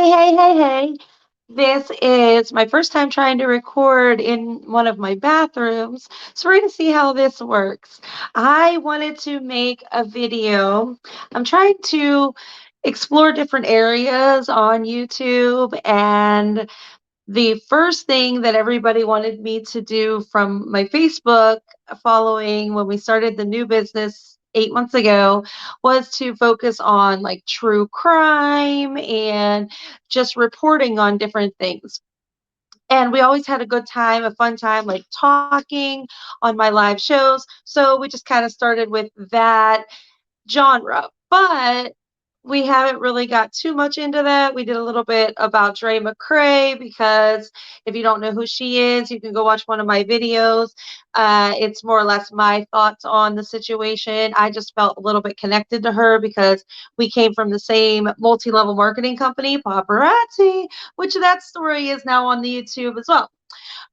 Hey. This is my first time trying to record in one of my bathrooms, so we're going to see how this works. I wanted to make a video. I'm trying to explore different areas on YouTube, and the first thing that everybody wanted me to do from my Facebook following when we started the new business 8 months ago was to focus on like true crime and just reporting on different things. And we always had a good time, a fun time, like talking on my live shows. So we just kind of started with that genre. But we haven't really got too much into that. We did a little bit about Dre McCrae because if you don't know who she is, you can go watch one of my videos. It's more or less my thoughts on the situation. I just felt a little bit connected to her because we came from the same multi-level marketing company, Paparazzi, which that story is now on the YouTube as well.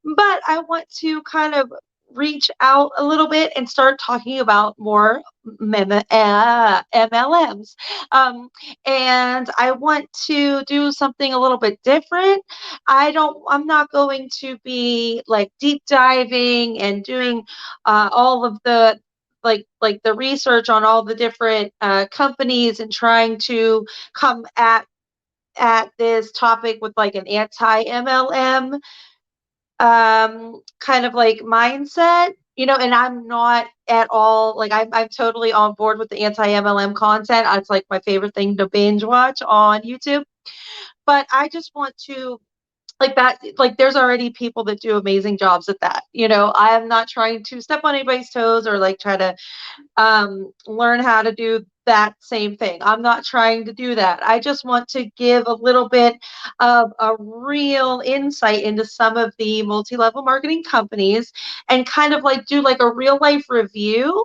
But I want to kind of reach out a little bit and start talking about more MLMs. Um, and I want to do something a little bit different. I'm not going to be like deep diving and doing all of the like the research on all the different companies and trying to come at this topic with like an anti-MLM kind of like mindset, and I'm not at all like I'm totally on board with the anti-MLM content. It's like my favorite thing to binge watch on YouTube. But I just want to like that, like there's already people that do amazing jobs at that. I am not trying to step on anybody's toes or like try to learn how to do that same thing. I'm not trying to do that. I just want to give a little bit of a real insight into some of the multi-level marketing companies and kind of like do like a real life review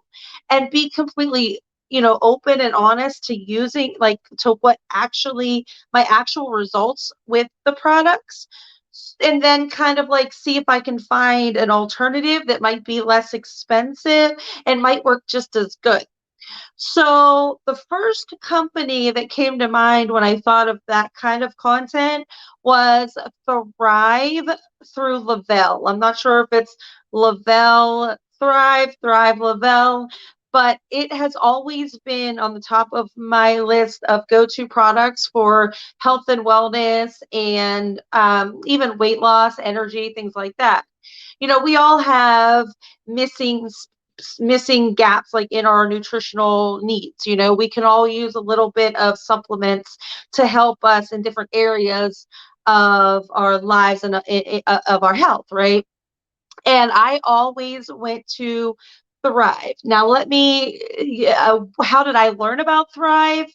and be completely open and honest to using like to what actually my actual results with the products, and then kind of like see if I can find an alternative that might be less expensive and might work just as good. So the first company that came to mind when I thought of that kind of content was Thrive through Le-Vel. I'm not sure if it's Le-Vel Thrive Le-Vel, but it has always been on the top of my list of go-to products for health and wellness and even weight loss, energy, things like that. We all have missing missing gaps like in our nutritional needs. We can all use a little bit of supplements to help us in different areas of our lives and of our health, right? And I always went to Thrive. Now let me yeah, how did I learn about Thrive?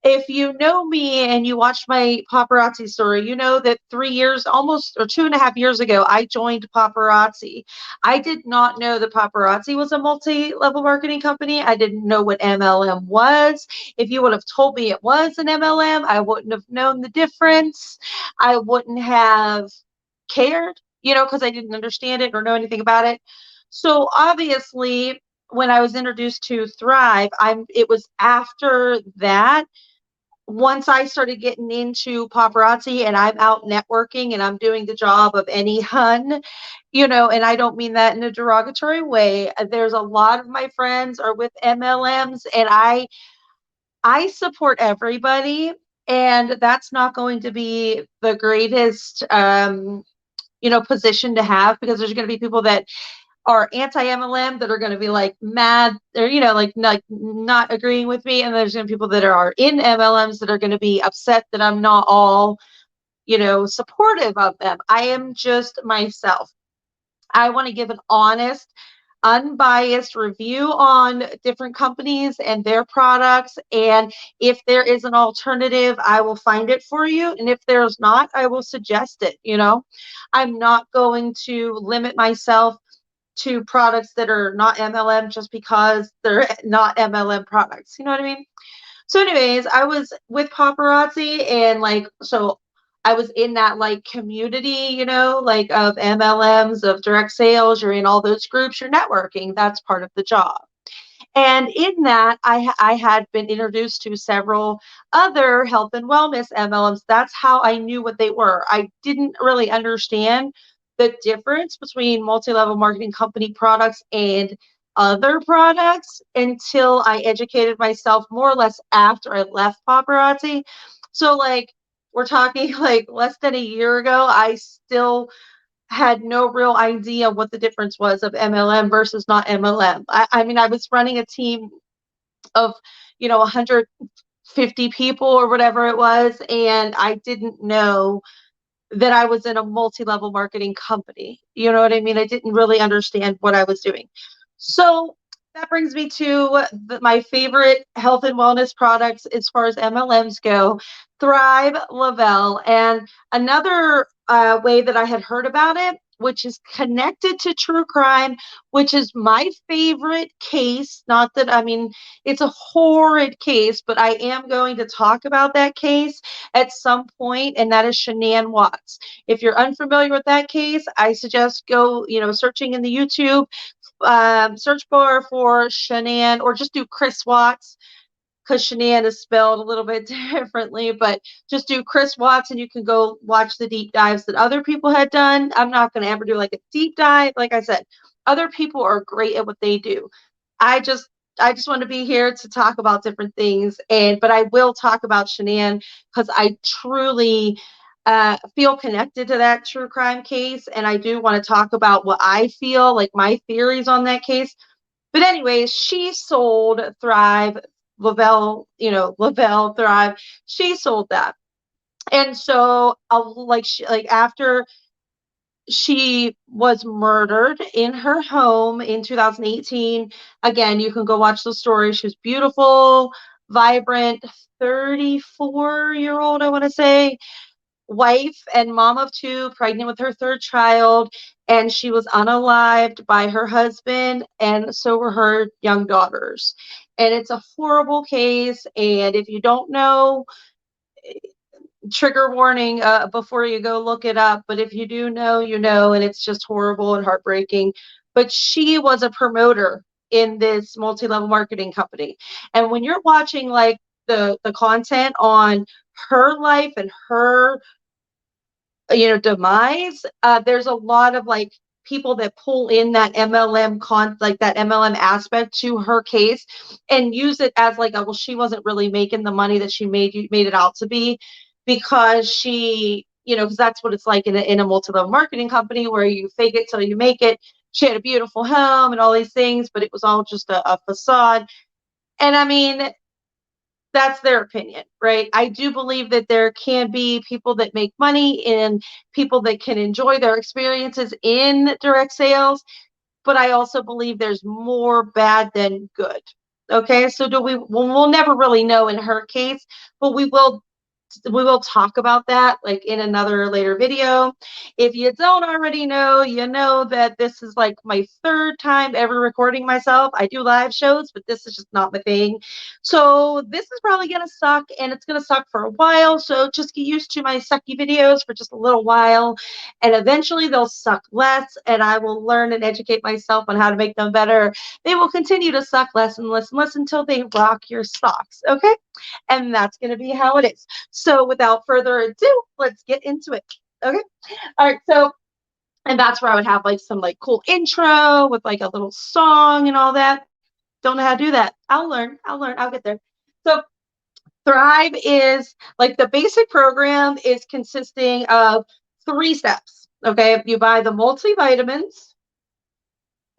If you know me and you watched my paparazzi story, you know that 3 years, almost or 2.5 years ago, I joined paparazzi. I did not know that paparazzi was a multi-level marketing company. I didn't know what MLM was. If you would have told me it was an MLM, I wouldn't have known the difference. I wouldn't have cared, because I didn't understand it or know anything about it. So obviously, when I was introduced to Thrive, it was after that once I started getting into paparazzi and I'm out networking and I'm doing the job of any hun, and I don't mean that in a derogatory way. There's a lot of my friends are with MLMs and I support everybody, and that's not going to be the greatest position to have because there's going to be people that are anti-MLM that are going to be like mad or like not agreeing with me, and there's going to be people that are in MLMs that are going to be upset that I'm not all supportive of them. I am just myself. I want to give an honest, unbiased review on different companies and their products, and if there is an alternative, I will find it for you, and if there's not, I will suggest it. I'm not going to limit myself to products that are not MLM just because they're not MLM products. You know what I mean? So anyways, I was with paparazzi and so I was in that like community, like of MLMs, of direct sales. You're in all those groups, you're networking. That's part of the job. And in that, I had been introduced to several other health and wellness MLMs. That's how I knew what they were. I didn't really understand the difference between multi-level marketing company products and other products until I educated myself more or less after I left paparazzi. So like we're talking like less than a year ago, I still had no real idea what the difference was of MLM versus not MLM. I mean, I was running a team of, 150 people or whatever it was, and I didn't know that I was in a multi-level marketing company. You know what I mean? I didn't really understand what I was doing. So that brings me to my favorite health and wellness products as far as MLMs go, Thrive, Le-Vel. And another way that I had heard about it, which is connected to true crime, which is my favorite case. Not that, I mean, it's a horrid case, but I am going to talk about that case at some point, and that is Shanann Watts. If you're unfamiliar with that case, I suggest go, searching in the YouTube search bar for Shanann, or just do Chris Watts, because Shanann is spelled a little bit differently, but just do Chris Watts and you can go watch the deep dives that other people had done. I'm not going to ever do like a deep dive. Like I said, other people are great at what they do. I just I just want to be here to talk about different things, but I will talk about Shanann because I truly feel connected to that true crime case, and I do want to talk about what I feel like my theories on that case. But anyways, she sold Thrive, Le-Vel, Le-Vel Thrive. She sold that, and so like after she was murdered in her home in 2018. Again, you can go watch the story. She was beautiful, vibrant, 34-year-old, I want to say, wife and mom of two, pregnant with her third child, and she was unalived by her husband, and so were her young daughters. And it's a horrible case. And if you don't know, trigger warning before you go look it up, but if you do know, and it's just horrible and heartbreaking. But she was a promoter in this multi-level marketing company, and when you're watching like the content on her life and her demise, there's a lot of like people that pull in that like that MLM aspect to her case and use it as like, well, she wasn't really making the money that she made it out to be, because because that's what it's like in a multi-level marketing company where you fake it till you make it. She had a beautiful home and all these things, but it was all just a facade. And I mean, that's their opinion, right? I do believe that there can be people that make money and people that can enjoy their experiences in direct sales, but I also believe there's more bad than good. Okay, so we'll never really know in her case, but we will talk about that like in another later video. If you don't already know, you know that this is like my third time ever recording myself. I do live shows, but this is just not my thing. So this is probably going to suck, and it's going to suck for a while. So just get used to my sucky videos for just a little while, and eventually they'll suck less, and I will learn and educate myself on how to make them better. They will continue to suck less and less and less until they rock your socks. Okay. And that's going to be how it is. So without further ado, let's get into it. Okay. All right. So, and that's where I would have like some like cool intro with like a little song and all that. Don't know how to do that. I'll learn. I'll get there. So Thrive is like the basic program is consisting of 3 steps. Okay. You buy the multivitamins.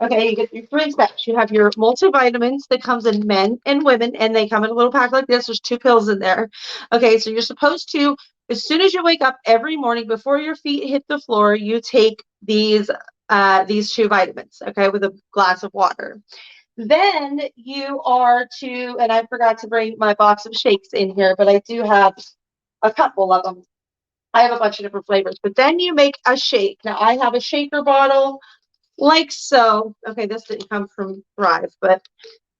Okay, you get your 3 steps. You have your multivitamins that comes in men and women, and they come in a little pack like this. There's 2 pills in there. Okay, so you're supposed to, as soon as you wake up every morning before your feet hit the floor, you take these 2 vitamins, okay, with a glass of water. Then you are to, and I forgot to bring my box of shakes in here, but I do have a couple of them. I have a bunch of different flavors, but then you make a shake. Now I have a shaker bottle like so. Okay, this didn't come from Thrive, but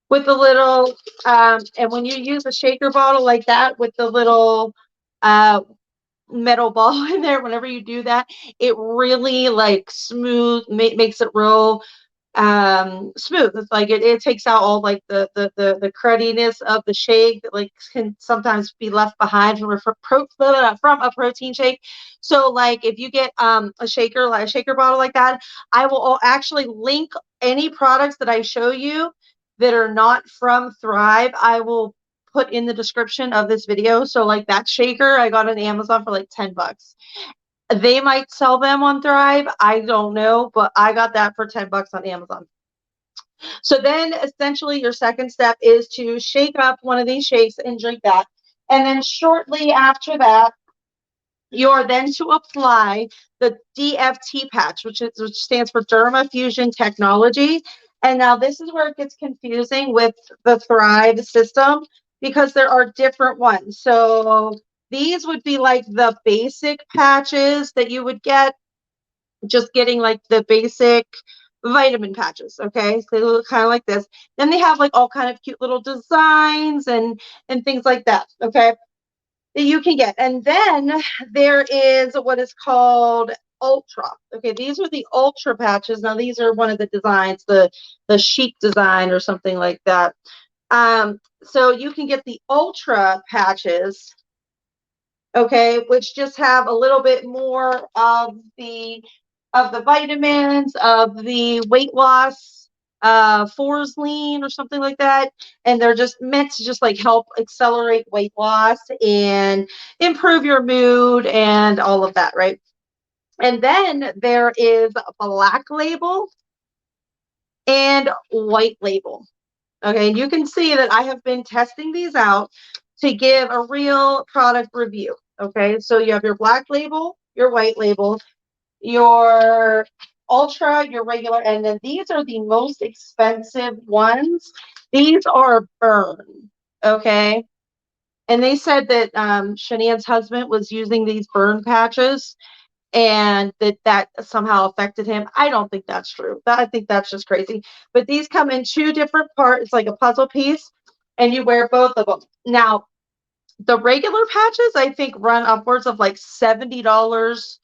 with the little, and when you use a shaker bottle like that with the little uh, metal ball in there, whenever you do that, it really like smooth, makes it real smooth. It's like it takes out all like the crudiness of the shake that like can sometimes be left behind from a protein shake. So like if you get a shaker, like a shaker bottle like that, I will actually link any products that I show you that are not from Thrive. I will put in the description of this video. So like that shaker I got on Amazon for like $10. They might sell them on Thrive. I don't know, but I got that for $10 on Amazon. So then essentially your second step is to shake up one of these shakes and drink that. And then shortly after that, you're then to apply the DFT patch, which stands for Derma Fusion Technology. And now this is where it gets confusing with the Thrive system because there are different ones. So these would be like the basic patches that you would get, just getting like the basic vitamin patches. Okay, so they look kind of like this. Then they have like all kind of cute little designs and things like that. Okay, that you can get. And then there is what is called Ultra. Okay, these are the Ultra patches. Now these are one of the designs, the chic design or something like that. So you can get the Ultra patches, okay, which just have a little bit more of the vitamins, of the weight loss, Forslean or something like that. And they're just meant to just like help accelerate weight loss and improve your mood and all of that, right? And then there is Black Label and White Label. Okay, and you can see that I have been testing these out to give a real product review. Okay, so you have your Black Label, your White Label, your Ultra, your regular, and then these are the most expensive ones. These are Burn, okay? And they said that Shania's husband was using these Burn patches and that somehow affected him. I don't think that's true. I think that's just crazy. But these come in two different parts. It's like a puzzle piece, and you wear both of them. Now, the regular patches, I think, run upwards of like $70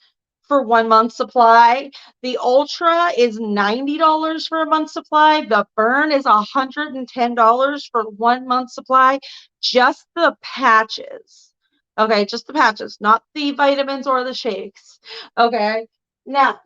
for 1 month supply. The Ultra is $90 for a month supply. The Burn is $110 for 1 month supply. Just the patches. Okay, just the patches, not the vitamins or the shakes. Okay. Now,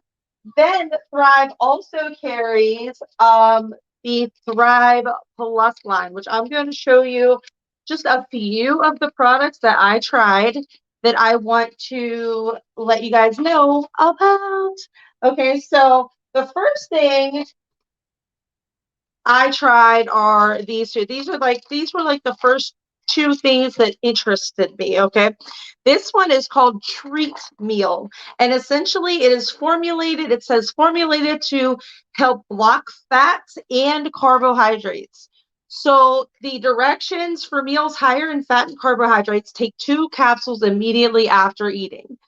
then Thrive also carries the Thrive Plus line, which I'm going to show you just a few of the products that I tried that I want to let you guys know about. Okay, so the first thing I tried are these two. These were like the first two things that interested me. Okay, this one is called Treat Meal, and essentially it is formulated. It says formulated to help block fats and carbohydrates. So the directions for meals higher in fat and carbohydrates: take 2 capsules immediately after eating.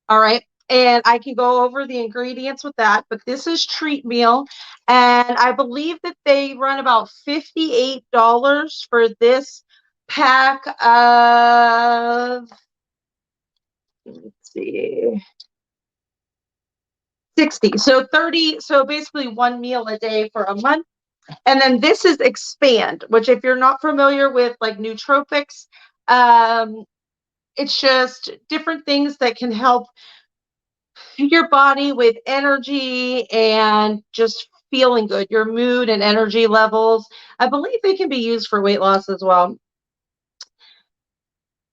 All right. And I can go over the ingredients with that, but this is Treat Meal. And I believe that they run about $58 for this pack of, let's see, 60. So 30, so basically 1 meal a day for a month. And then this is Expand, which if you're not familiar with like nootropics, it's just different things that can help your body with energy and just feeling good, your mood and energy levels. I believe they can be used for weight loss as well.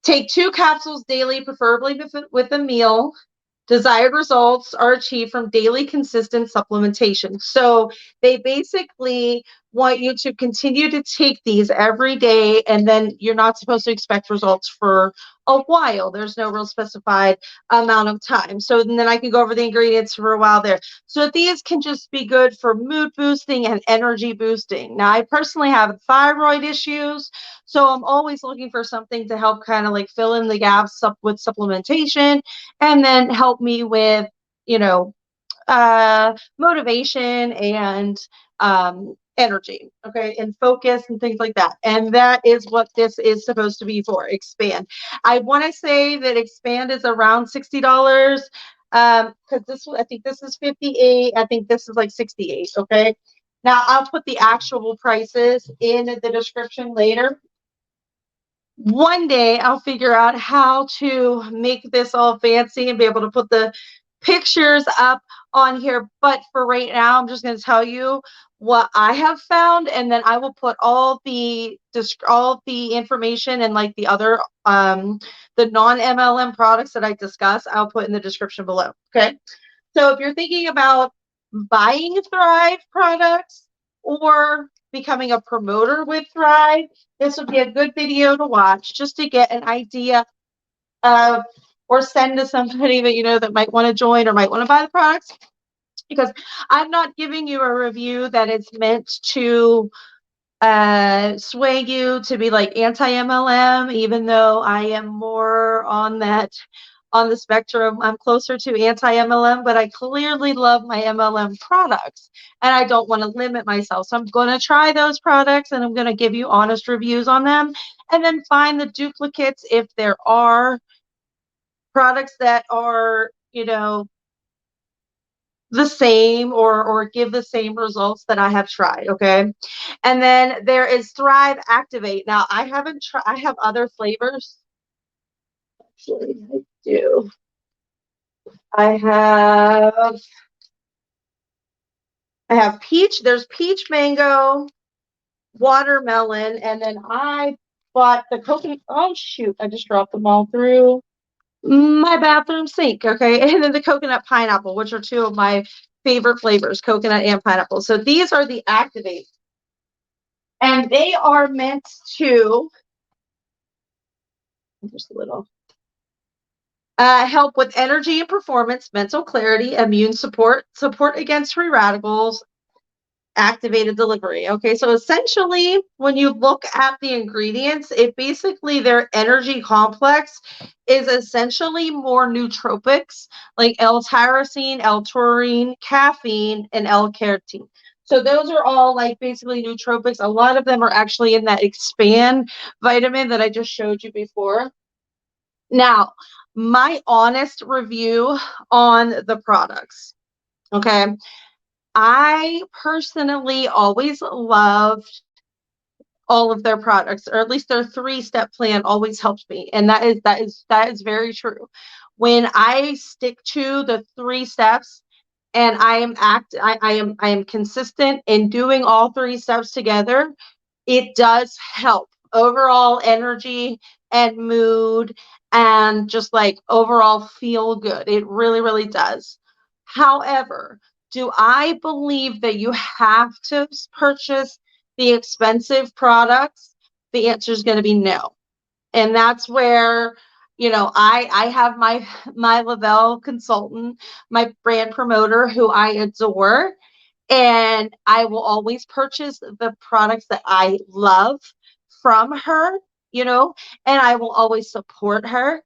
Take 2 capsules daily, preferably with a meal. Desired results are achieved from daily consistent supplementation. So they basically want you to continue to take these every day, and then you're not supposed to expect results for a while. There's no real specified amount of time. So then I can go over the ingredients for a while there. So these can just be good for mood boosting and energy boosting. Now, I personally have thyroid issues, so I'm always looking for something to help kind of like fill in the gaps with supplementation, and then help me with, you know, motivation and energy, okay, and focus and things like that. And that is what this is supposed to be for, Expand. I want to say that Expand is around $60, because I think this is 58. I think this is like 68, okay? Now, I'll put the actual prices in the description later. One day I'll figure out how to make this all fancy and be able to put the pictures up on here. But for right now, I'm just going to tell you what I have found, and then I will put all the information and like the other the non-MLM products that I discuss, I'll put in the description below. Okay. So if you're thinking about buying Thrive products or becoming a promoter with Thrive, this would be a good video to watch just to get an idea of, or send to somebody that you know that might want to join or might want to buy the products. Because I'm not giving you a review that is meant to sway you to be like anti-MLM, even though I am more on the spectrum. I'm closer to anti-MLM, but I clearly love my MLM products and I don't want to limit myself. So I'm going to try those products and I'm going to give you honest reviews on them, and then find the duplicates if there are products that are, the same or give the same results that I have tried. Okay. And then there is Thrive Activate. Now I haven't tried, I have other flavors. Actually, I do. I have peach. There's peach, mango, watermelon, and then I bought the coconut. Oh shoot! I just dropped them all through my bathroom sink. Okay, and then the coconut pineapple, which are two of my favorite flavors, coconut and pineapple. So these are the Activate, and they are meant to just a little help with energy and performance, mental clarity, immune support, support against free radicals, activated delivery. Okay, so essentially, when you look at the ingredients, it basically their energy complex is essentially more nootropics like L-tyrosine, L-taurine, caffeine, and L-carnitine. So those are all like basically nootropics. A lot of them are actually in that expand vitamin that I just showed you before. Now, my honest review on the products. Okay. I personally always loved all of their products, or at least their 3-step plan always helps me. And that is very true. When I stick to the 3 steps and I am consistent in doing all 3 steps together, it does help overall energy and mood and just like overall feel good. It really, really does. However, do I believe that you have to purchase the expensive products? The answer is going to be no. And that's where, I have my Le-Vel consultant, my brand promoter who I adore, and I will always purchase the products that I love from her, and I will always support her.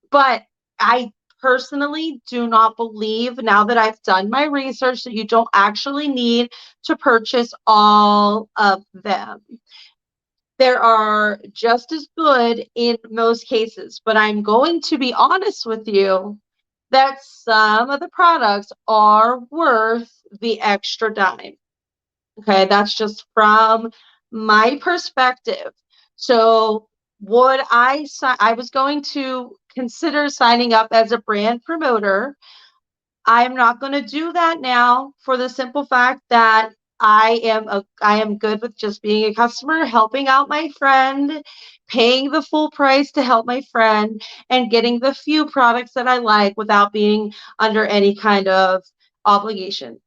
But I personally do not believe, now that I've done my research, that you don't actually need to purchase all of them. There are just as good in most cases, but I'm going to be honest with you that some of the products are worth the extra dime. Okay, that's just from my perspective. So would I was going to consider signing up as a brand promoter. I'm not going to do that now for the simple fact that I am good with just being a customer, helping out my friend, paying the full price to help my friend, and getting the few products that I like without being under any kind of obligation.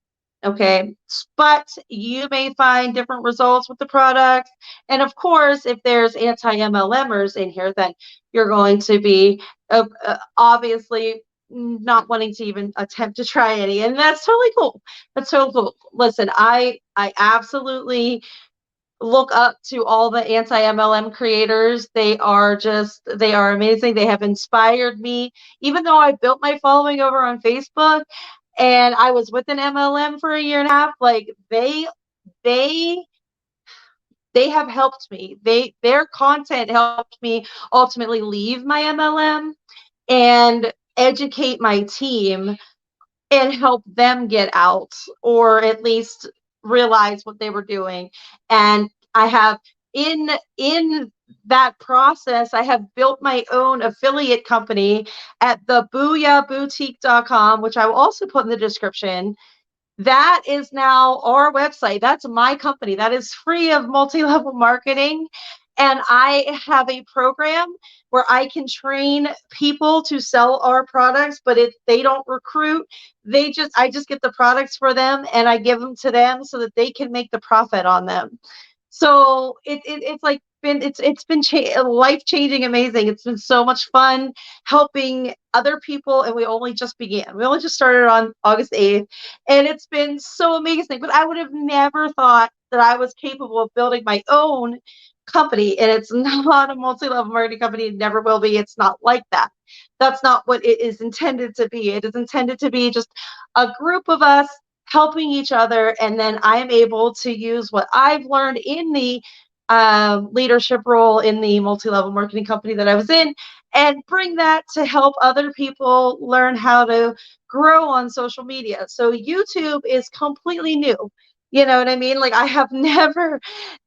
Okay, but you may find different results with the products. And of course, if there's anti-MLMers in here, then you're going to be obviously not wanting to even attempt to try any, and that's totally cool. That's totally cool. Listen, I absolutely look up to all the anti-MLM creators. They are amazing. They have inspired me. Even though I built my following over on Facebook and I was with an MLM for a year and a half, like they have helped me. Their content helped me ultimately leave my MLM and educate my team and help them get out, or at least realize what they were doing. And I have in that process, I have built my own affiliate company at the boutique.com, which I will also put in the description. That is now our website. That's my company. That is free of multi-level marketing. And I have a program where I can train people to sell our products, but if they don't recruit, I just get the products for them and I give them to them so that they can make the profit on them. So it's like it's been life changing, amazing. It's been so much fun helping other people, and we only just began. We only just started on August 8th, and it's been so amazing. But I would have never thought that I was capable of building my own company, and it's not a multi-level marketing company. It never will be. It's not like that. That's not what it is intended to be. It is intended to be just a group of us helping each other, and then I am able to use what I've learned in the leadership role in the multi-level marketing company that I was in, and bring that to help other people learn how to grow on social media. So YouTube is completely new. You know what I mean? Like I have never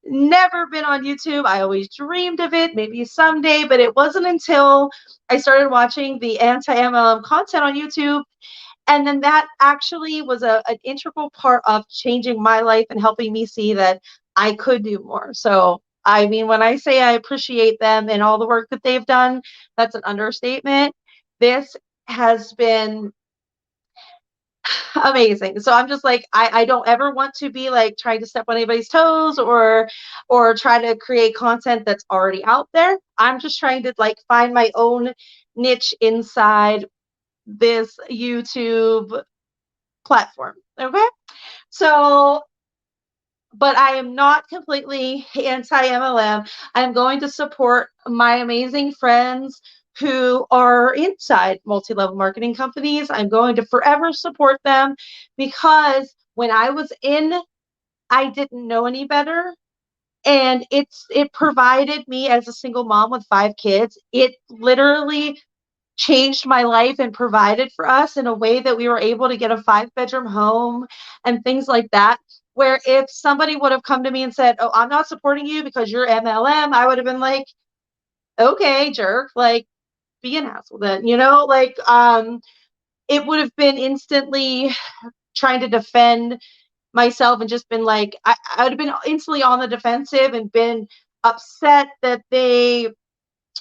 been on YouTube. I always dreamed of it, maybe someday, but it wasn't until I started watching the anti-MLM content on YouTube, and then that actually was an integral part of changing my life and helping me see that I could do more. So, I mean, when I say I appreciate them and all the work that they've done, that's an understatement. This has been amazing. So I'm just like, I don't ever want to be like trying to step on anybody's toes or try to create content that's already out there. I'm just trying to like find my own niche inside this YouTube platform. Okay. So, but I am not completely anti MLM. I'm going to support my amazing friends who are inside multi level marketing companies. I'm going to forever support them because when I was in, I didn't know any better. And it provided me as a single mom with 5 kids. It literally changed my life and provided for us in a way that we were able to get a 5-bedroom home and things like that. Where if somebody would have come to me and said, "Oh, I'm not supporting you because you're MLM," I would have been like, "Okay, jerk, like be an asshole then," like it would have been instantly trying to defend myself and just been like, I would have been instantly on the defensive and been upset that they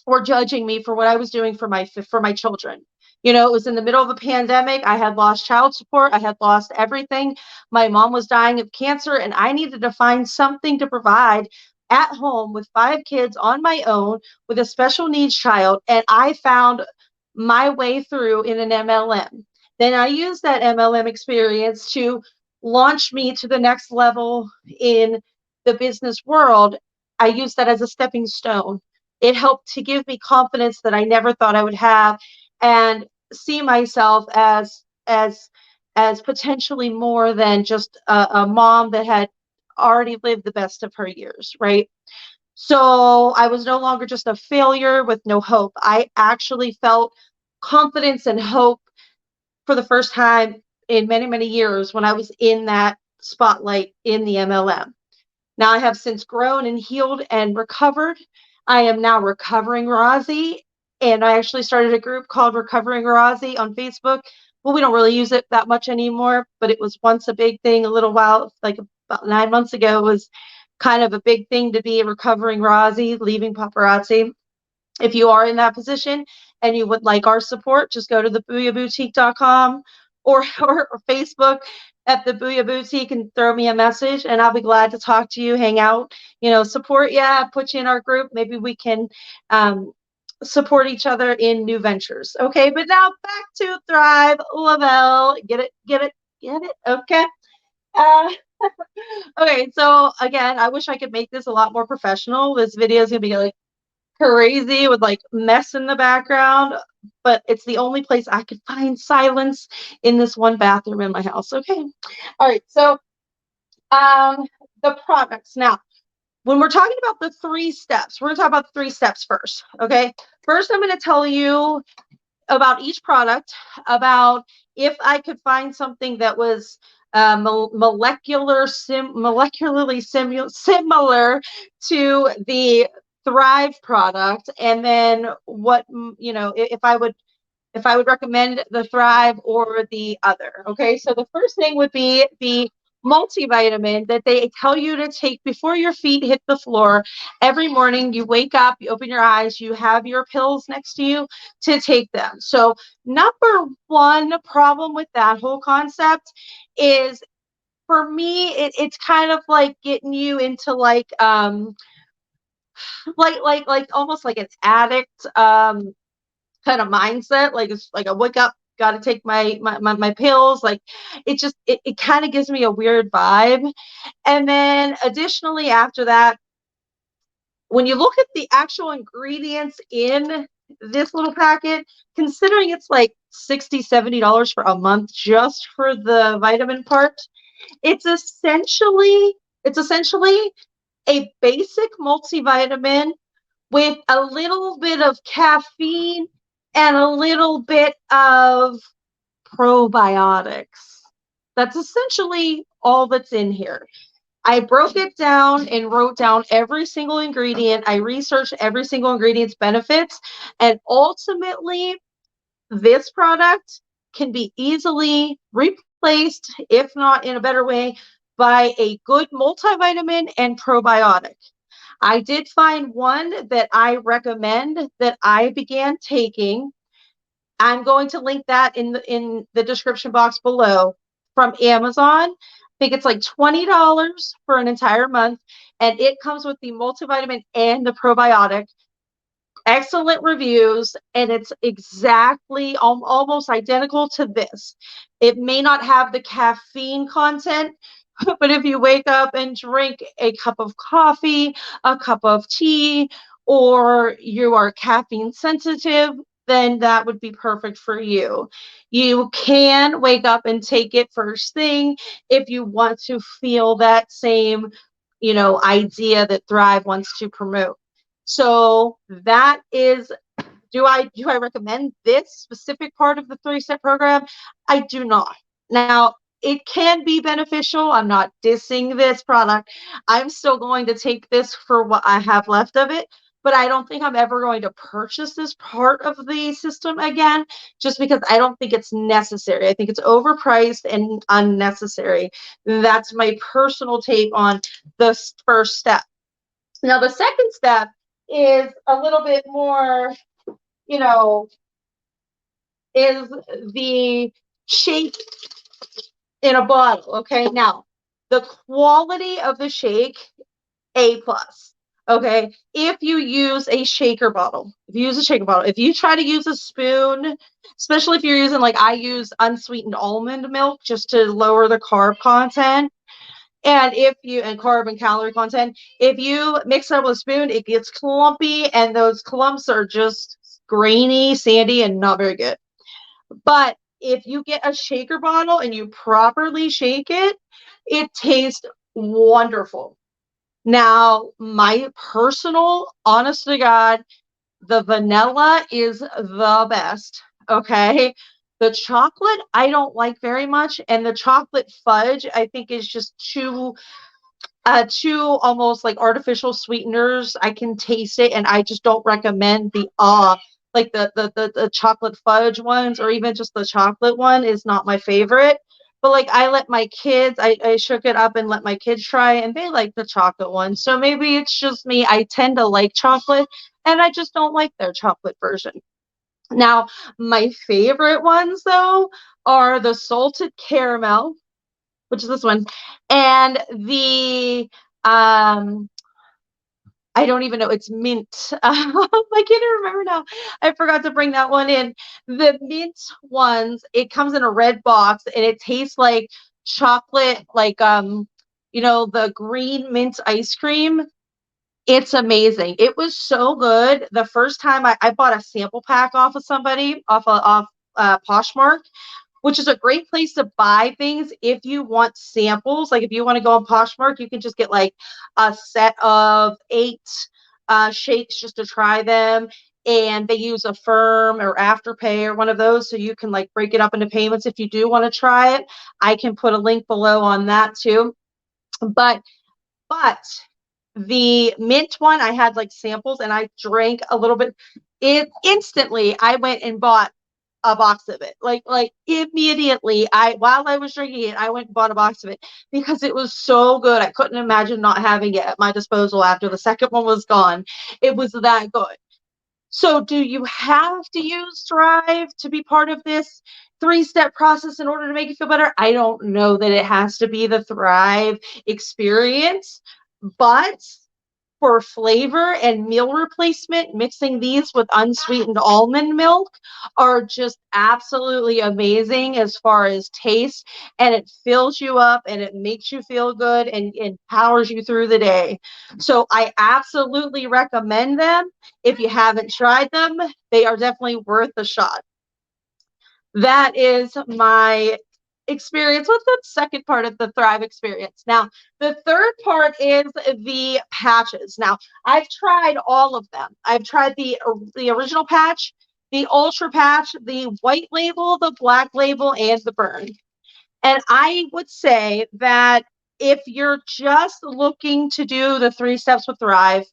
were judging me for what I was doing for my children. It was in the middle of a pandemic. I had lost child support. I had lost everything. My mom was dying of cancer, and I needed to find something to provide at home with 5 kids on my own with a special needs child. And I found my way through in an MLM. Then I used that MLM experience to launch me to the next level in the business world. I used that as a stepping stone. It helped to give me confidence that I never thought I would have, and see myself as potentially more than just a mom that had already lived the best of her years, right? So I was no longer just a failure with no hope. I actually felt confidence and hope for the first time in many, many years when I was in that spotlight in the MLM. Now I have since grown and healed and recovered. I am now Recovering Rosie, and I actually started a group called Recovering Rosie on Facebook. Well, we don't really use it that much anymore, but it was once a big thing a little while, like about 9 months ago, it was kind of a big thing to be a Recovering Rosie, leaving paparazzi. If you are in that position and you would like our support, just go to the boutique.com or Facebook at the Booyah Boutique and throw me a message, and I'll be glad to talk to you, hang out, support you, put you in our group. Maybe we can support each other in new ventures. Okay, but now back to Thrive Le-Vel. Get it, get it, get it. Okay. Uh, okay, so again, I wish I could make this a lot more professional. This video is gonna be like crazy with like mess in the background, but it's the only place I could find silence in this one bathroom in my house. Okay. All right. So the products. Now, when we're talking about the 3 steps, we're going to talk about the 3 steps first. Okay. First, I'm going to tell you about each product, about if I could find something that was molecularly similar to the Thrive product. And then what, if I would recommend the Thrive or the other. Okay, so the first thing would be the multivitamin that they tell you to take before your feet hit the floor. Every morning you wake up, you open your eyes, you have your pills next to you to take them. So number one problem with that whole concept is, for me, it's kind of like getting you into like almost like an addict kind of mindset. Like, it's like I wake up, got to take my pills. Like, it kind of gives me a weird vibe. And then additionally, after that, when you look at the actual ingredients in this little packet, considering it's like $60-$70 for a month just for the vitamin part, it's essentially it's essentially a basic multivitamin with a little bit of caffeine and a little bit of probiotics. That's essentially all that's in here. I broke it down and wrote down every single ingredient. I researched every single ingredient's benefits. And ultimately, this product can be easily replaced, if not in a better way, by a good multivitamin and probiotic. I did find one that I recommend that I began taking. I'm going to link that in the description box below, from Amazon. I think it's like $20 for an entire month, and it comes with the multivitamin and the probiotic. Excellent reviews, and it's exactly almost identical to this. It may not have the caffeine content, but if you wake up and drink a cup of coffee, a cup of tea, or you are caffeine sensitive, then that would be perfect for you. You can wake up and take it first thing if you want to feel that same, idea that Thrive wants to promote. So that is, do I recommend this specific part of the 3-step program? I do not. Now, it can be beneficial. I'm not dissing this product. I'm still going to take this for what I have left of it, but I don't think I'm ever going to purchase this part of the system again, just because I don't think it's necessary. I think it's overpriced and unnecessary. That's my personal take on the first step. Now, the second step is a little bit more, you know, is the shake in a bottle. Okay. Now, the quality of the shake, A plus. Okay. If you use a shaker bottle, if you try to use a spoon, especially if you're using, like, I use unsweetened almond milk just to lower the carb content. And carb and calorie content, if you mix it up with a spoon, it gets clumpy, and those clumps are just grainy, sandy, and not very good. But if you get a shaker bottle and you properly shake it, it tastes wonderful. Now, my personal, honest to God, the vanilla is the best. Okay. The chocolate I don't like very much, and the chocolate fudge I think is just two almost like artificial sweeteners. I can taste it, and I just don't recommend like the chocolate fudge ones, or even just the chocolate one is not my favorite. But like, I let my kids, I shook it up and let my kids try, and they like the chocolate one. So maybe it's just me. I tend to like chocolate, and I just don't like their chocolate version. Now, my favorite ones though are the salted caramel, which is this one, and the I don't even know, it's mint. I can't even remember now. I forgot to bring that one in. The mint ones, it comes in a red box, and it tastes like chocolate, like the green mint ice cream. It's amazing. It was so good. The first time I bought a sample pack off of somebody, off Poshmark, which is a great place to buy things if you want samples. Like, if you want to go on Poshmark, you can just get like a set of 8 shakes just to try them. and they use Affirm or Afterpay or one of those, so you can like break it up into payments if you do want to try it. I can put a link below on that too. But the mint one, I had like samples and I drank a little bit. It instantly I went and bought a box of it. Like immediately, while I was drinking it, I went and bought a box of it because it was so good. I couldn't imagine not having it at my disposal after the second one was gone. It was that good. So do you have to use Thrive to be part of this 3-step process in order to make you feel better? I don't know that it has to be the Thrive experience, but for flavor and meal replacement, mixing these with unsweetened almond milk are just absolutely amazing as far as taste, and it fills you up and it makes you feel good and powers you through the day. So I absolutely recommend them. If you haven't tried them, they are definitely worth a shot. That is my experience with the second part of the Thrive experience. Now, the third part is the patches. Now, I've tried all of them. I've tried the original patch, the ultra patch, the white label, the black label, and the burn. And I would say that if you're just looking to do the 3 steps with Thrive,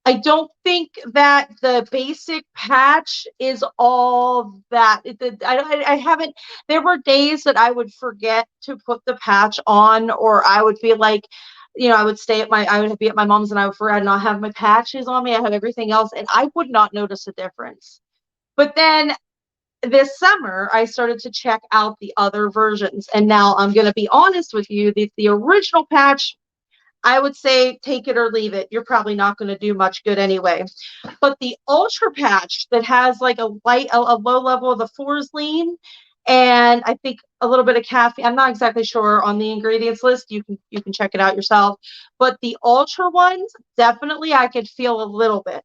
I don't think that the basic patch is all that. I haven't. There were days that I would forget to put the patch on, or I would be like, I would be at my mom's and I would forget not have my patches on me. I have everything else, and I would not notice a difference. But then this summer, I started to check out the other versions, and now I'm going to be honest with you. The original patch, I would say take it or leave it. You're probably not going to do much good anyway. But the ultra patch that has like a low level of the Forsline, and I think a little bit of caffeine. I'm not exactly sure on the ingredients list. You can check it out yourself. But the ultra ones, definitely I could feel a little bit.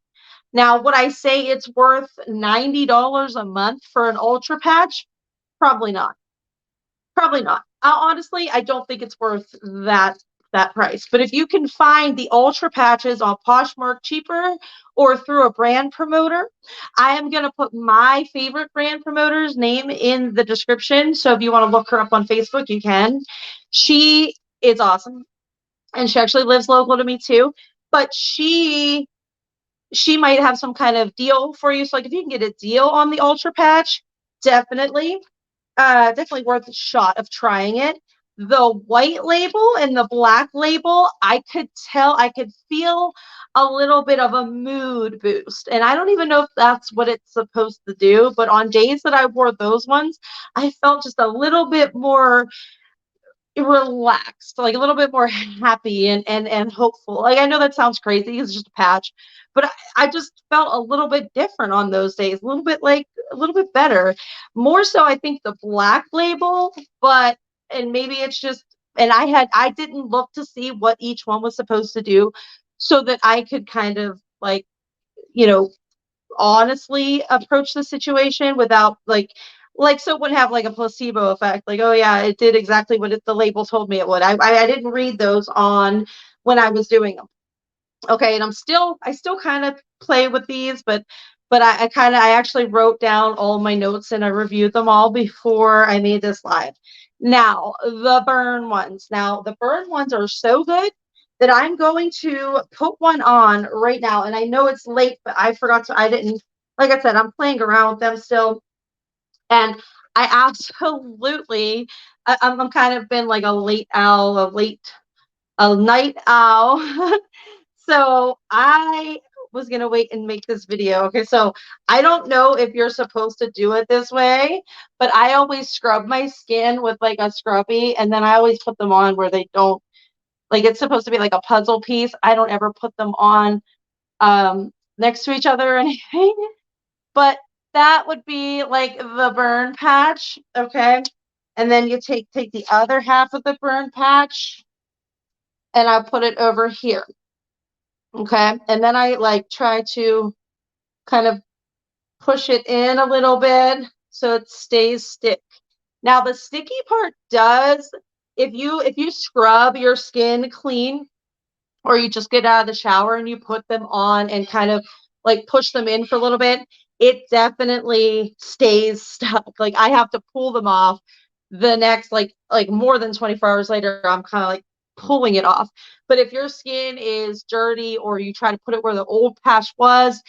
Now, would I say it's worth $90 a month for an ultra patch? Probably not. Probably not. Honestly, I don't think it's worth that price. But if you can find the ultra patches on Poshmark cheaper or through a brand promoter, I am going to put my favorite brand promoter's name in the description. So if you want to look her up on Facebook, you can. She is awesome, and she actually lives local to me too. But she might have some kind of deal for you. So like if you can get a deal on the ultra patch, definitely worth a shot of trying it. The white label and the black label, I could feel a little bit of a mood boost. And I don't even know if that's what it's supposed to do, but on days that I wore those ones, I felt just a little bit more relaxed, like a little bit more happy and hopeful. Like I know that sounds crazy, it's just a patch, but I just felt a little bit different on those days, a little bit better. More so, I think the black label, and maybe it's just, and I didn't look to see what each one was supposed to do so that I could kind of like, you know, honestly approach the situation without so it wouldn't have like a placebo effect, like, oh yeah, it did exactly what the label told me it would. I didn't read those on when I was doing them. Okay, and I still kind of play with these, but I actually wrote down all my notes and I reviewed them all before I made this live. Now the burn ones are so good that I'm going to put one on right now. And I know it's late, but I didn't, like I said, I'm playing around with them still. And I absolutely, I'm kind of been like a night owl. So I was going to wait and make this video. Okay. So I don't know if you're supposed to do it this way, but I always scrub my skin with like a scrubby, and then I always put them on where they don't, like it's supposed to be like a puzzle piece. I don't ever put them on next to each other or anything. But that would be like the burn patch, okay? And then you take the other half of the burn patch and I put it over here, okay? And then I like try to kind of push it in a little bit so it stays stick. Now the sticky part does, if you scrub your skin clean, or you just get out of the shower and you put them on and kind of like push them in for a little bit, it definitely stays stuck. Like I have to pull them off the next like more than 24 hours later. I'm kind of like pulling it off. But if your skin is dirty or you try to put it where the old patch was,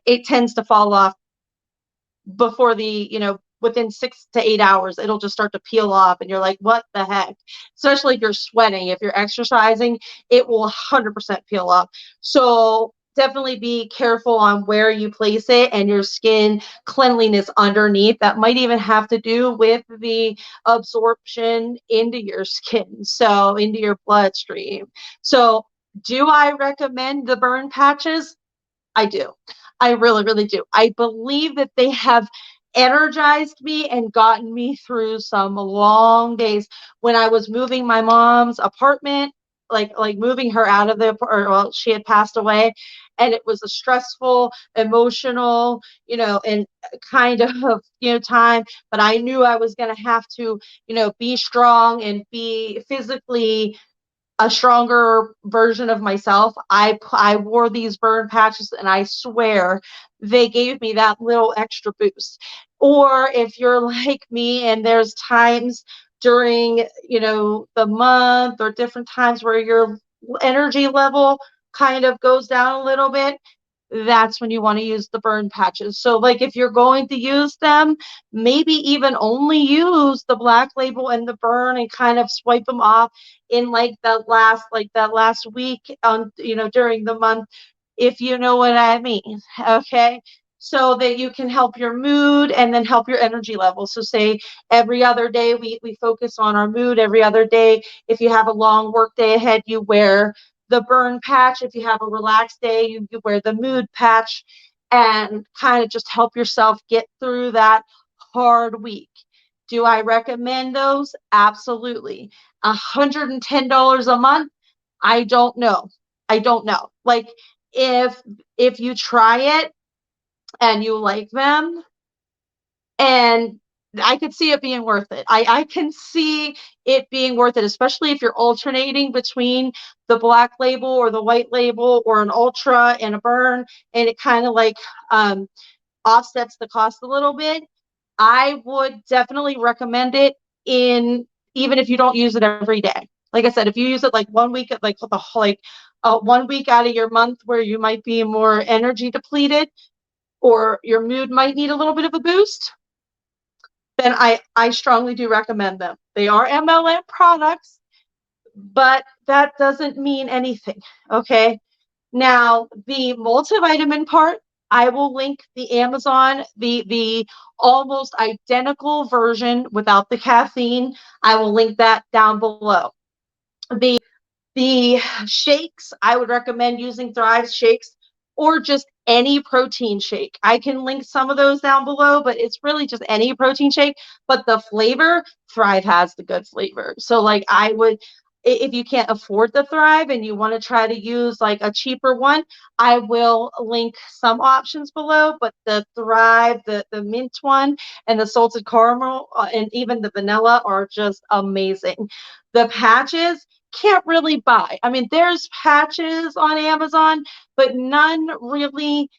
it tends to fall off before within 6 to 8 hours, it'll just start to peel off and you're like, what the heck? Especially if you're sweating, if you're exercising, it will 100% peel off. So definitely be careful on where you place it and your skin cleanliness underneath. That might even have to do with the absorption into your skin, so into your bloodstream. So do I recommend the burn patches? I do. I really, really do. I believe that they have energized me and gotten me through some long days when I was moving my mom's apartment, like moving her out of the or well, she had passed away, and it was a stressful, emotional, and kind of, time, but I knew I was going to have to, be strong and be physically a stronger version of myself. I wore these burn patches and I swear they gave me that little extra boost. Or if you're like me and there's times during, the month or different times where your energy level kind of goes down a little bit, that's when you want to use the burn patches. So like if you're going to use them, maybe even only use the black label and the burn and kind of swipe them off in that last week on during the month, if you know what I mean. Okay. So that you can help your mood and then help your energy level. So say every other day we focus on our mood. Every other day, if you have a long work day ahead, you wear the burn patch. If you have a relaxed day, you wear the mood patch and kind of just help yourself get through that hard week. Do I recommend those? Absolutely. $110 a month? I don't know. I don't know. Like if you try it and you like them, and I could see it being worth it. I can see it being worth it, especially if you're alternating between the black label or the white label or an ultra and a burn, and it kind of like offsets the cost a little bit. I would definitely recommend it in even if you don't use it every day. Like I said, if you use it like 1 week, like 1 week out of your month where you might be more energy depleted or your mood might need a little bit of a boost, then I strongly do recommend them. They are MLM products, but that doesn't mean anything. Okay. Now, the multivitamin part, I will link the Amazon, the almost identical version without the caffeine. I will link that down below. The shakes, I would recommend using Thrive shakes or just any protein shake. I can link some of those down below, but it's really just any protein shake. But the flavor, Thrive has the good flavor. So like I would, if you can't afford the Thrive and you want to try to use like a cheaper one, I will link some options below. But the Thrive, the mint one, and the salted caramel, and even the vanilla are just amazing. The patches, can't really buy. I mean, there's patches on Amazon, but none really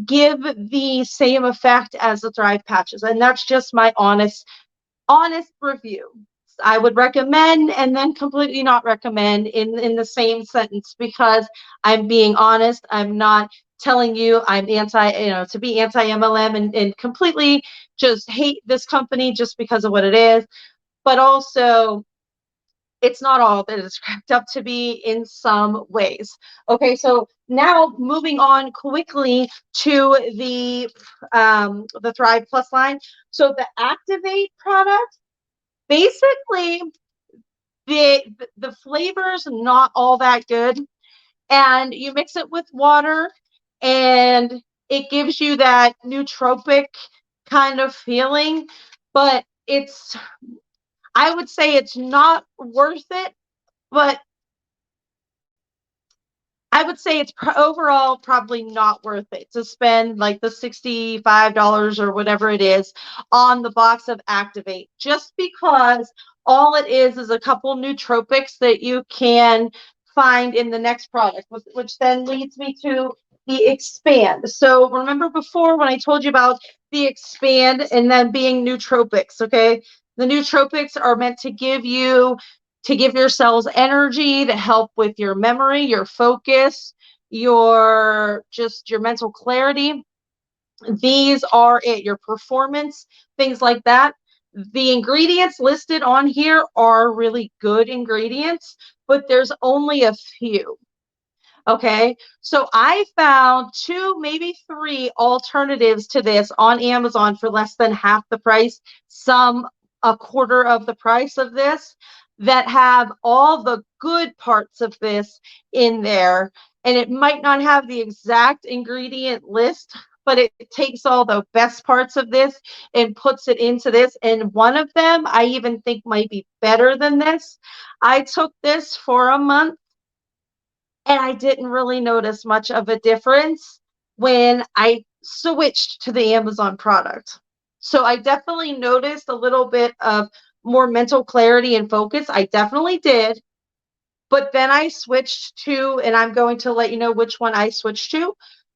give the same effect as the Thrive patches. And that's just my honest review. I would recommend and then completely not recommend in the same sentence because I'm being honest. I'm not telling you I'm to be anti MLM and completely just hate this company just because of what it is. But also, it's not all that it's cracked up to be in some ways. Okay, so now moving on quickly to the Thrive Plus line. So the Activate product, basically the flavor's not all that good, and you mix it with water, and it gives you that nootropic kind of feeling, but I would say it's not worth it, but I would say it's overall probably not worth it to spend like the $65 or whatever it is on the box of Activate, just because all it is a couple nootropics that you can find in the next product, which then leads me to the expand. So remember before when I told you about the expand and then being nootropics, okay? The nootropics are meant to give your cells energy, to help with your memory, your focus, your mental clarity. These are it, your performance, things like that. The ingredients listed on here are really good ingredients, but there's only a few. Okay, so I found 2, maybe 3 alternatives to this on Amazon for less than half the price, some a quarter of the price of this, that have all the good parts of this in there. And it might not have the exact ingredient list, but it takes all the best parts of this and puts it into this. And one of them I even think might be better than this. I took this for a month and I didn't really notice much of a difference when I switched to the Amazon product. So I definitely noticed a little bit of more mental clarity and focus. I definitely did. But then I switched to, and I'm going to let you know which one I switched to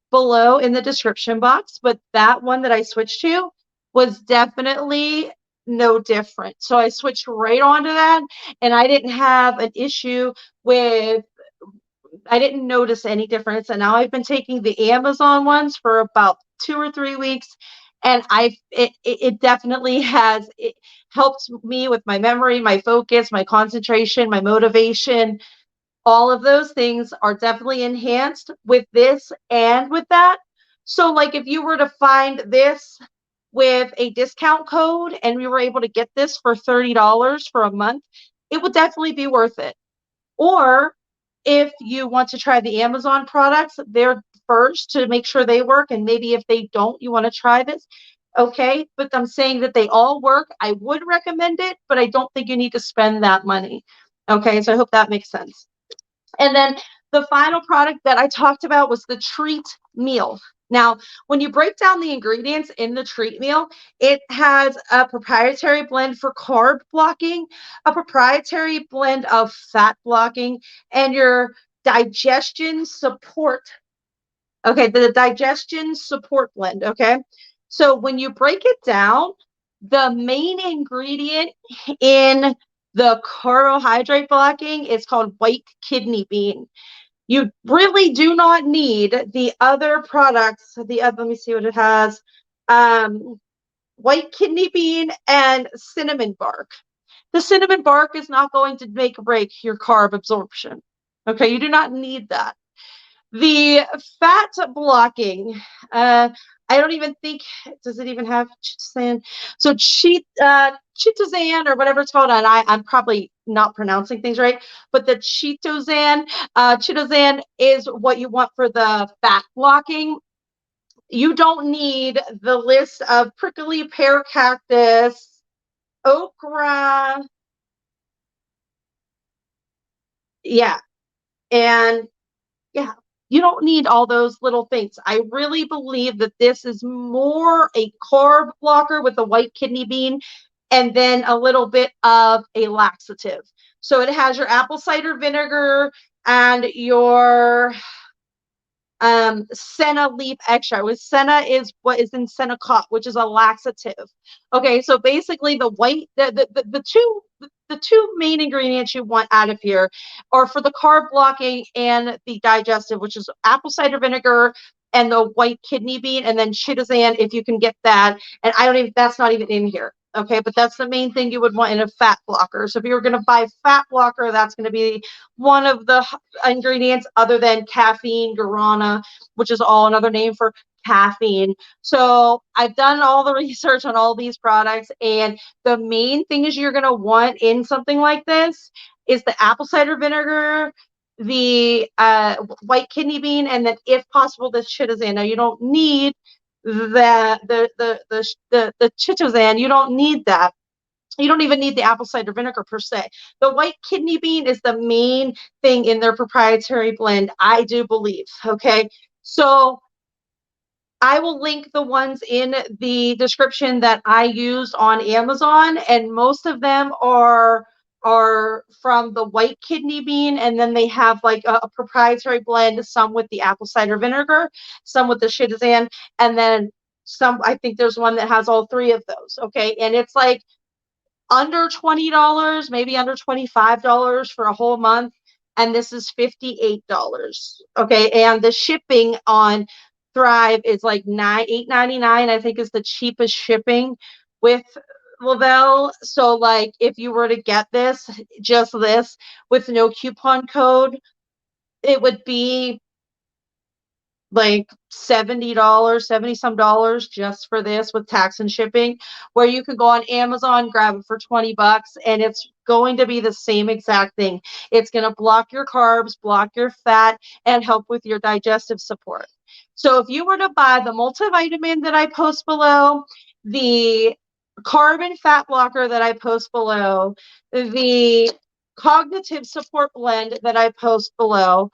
below in the description box. But that one that I switched to was definitely no different. So I switched right onto that, and I didn't have an issue with I didn't notice any difference. And now I've been taking the Amazon ones for about 2 or 3 weeks. And it definitely has it helped me with my memory, my focus, my concentration, my motivation. All of those things are definitely enhanced with this and with that. So like if you were to find this with a discount code and we were able to get this for $30 for a month, it would definitely be worth it. Or if you want to try the Amazon products, they're first to make sure they work. And maybe if they don't, you want to try this. Okay. But I'm saying that they all work. I would recommend it, but I don't think you need to spend that money. Okay. So I hope that makes sense. And then the final product that I talked about was the treat meal. Now, when you break down the ingredients in the treat meal, it has a proprietary blend for carb blocking, a proprietary blend of fat blocking, and your digestion support. Okay, the digestion support blend. Okay, so when you break it down, the main ingredient in the carbohydrate blocking is called white kidney bean. You really do not need the other products. Let me see what it has. White kidney bean and cinnamon bark. The cinnamon bark is not going to make or break your carb absorption. Okay, you do not need that. The fat blocking, I don't even think, does it even have chitosan? So chitosan or whatever it's called, and I'm probably not pronouncing things right, but the chitosan is what you want for the fat blocking. You don't need the list of prickly pear cactus, okra, yeah, and yeah, you don't need all those little things. I really believe that this is more a carb blocker with the white kidney bean and then a little bit of a laxative. So it has your apple cider vinegar and your senna leaf extract. With senna is what is in senna, which is a laxative. Okay, so basically the two main ingredients you want out of here are for the carb blocking and the digestive, which is apple cider vinegar and the white kidney bean, and then chitosan if you can get that. And that's not even in here. Okay, but that's the main thing you would want in a fat blocker. So if you were going to buy fat blocker, that's going to be one of the ingredients other than caffeine, guarana, which is all another name for caffeine. So I've done all the research on all these products, and the main things you're going to want in something like this is the apple cider vinegar, the white kidney bean, and then if possible the chitosan. Now you don't need the chitosan. You don't need that. You don't even need the apple cider vinegar per se. The white kidney bean is the main thing in their proprietary blend, I do believe. Okay, so I will link the ones in the description that I used on Amazon, and most of them are are from the white kidney bean, and then they have like a proprietary blend, some with the apple cider vinegar, some with the shitazan, and then some, I think there's one that has all three of those. Okay. And it's like under $20, maybe under $25 for a whole month. And this is $58. Okay. And the shipping on Thrive is like $8.99, I think is the cheapest shipping with Le-Vel. So like if you were to get this, just this with no coupon code, it would be like $70, 70 some dollars just for this with tax and shipping, where you could go on Amazon, grab it for 20 bucks, and it's going to be the same exact thing. It's going to block your carbs, block your fat, and help with your digestive support. So if you were to buy the multivitamin that I post below, the carb and fat blocker that I post below, the cognitive support blend that I post below,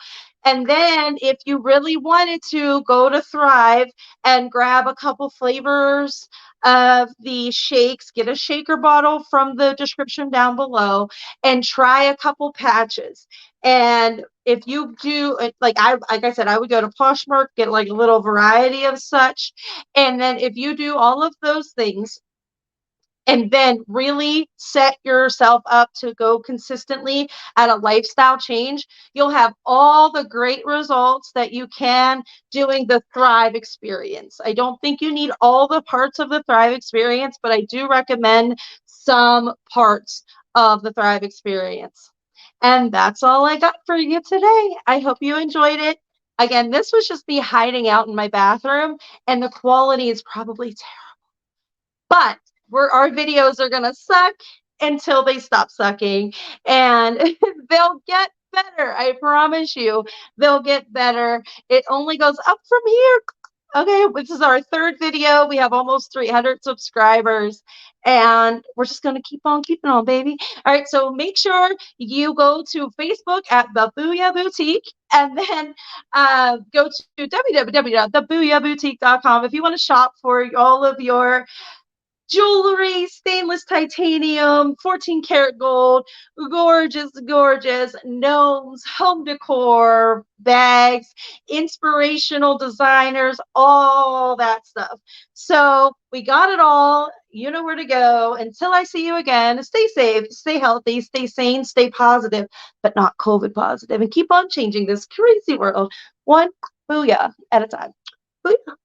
and then if you really wanted to, go to Thrive and grab a couple flavors of the shakes, get a shaker bottle from the description down below, and try a couple patches. And if you do, like I said, I would go to Poshmark, get like a little variety of such. And then if you do all of those things, and then really set yourself up to go consistently at a lifestyle change, you'll have all the great results that you can doing the Thrive experience. I don't think you need all the parts of the Thrive experience, but I do recommend some parts of the Thrive experience. And that's all I got for you today. I hope you enjoyed it. Again, this was just me hiding out in my bathroom, and the quality is probably terrible. But our videos are gonna suck until they stop sucking, and they'll get better. I promise you, they'll get better. It only goes up from here. Okay, this is our third video. We have almost 300 subscribers, and we're just gonna keep on keeping on, baby. All right, so make sure you go to Facebook at the Booyah Boutique, and then go to www.thebooyahboutique.com if you want to shop for all of your jewelry, stainless titanium, 14 karat gold, gorgeous, gorgeous gnomes, home decor, bags, inspirational designers, all that stuff. So we got it all. You know where to go. Until I see you again, stay safe, stay healthy, stay sane, stay positive, but not COVID positive, and keep on changing this crazy world one booyah at a time. Booyah.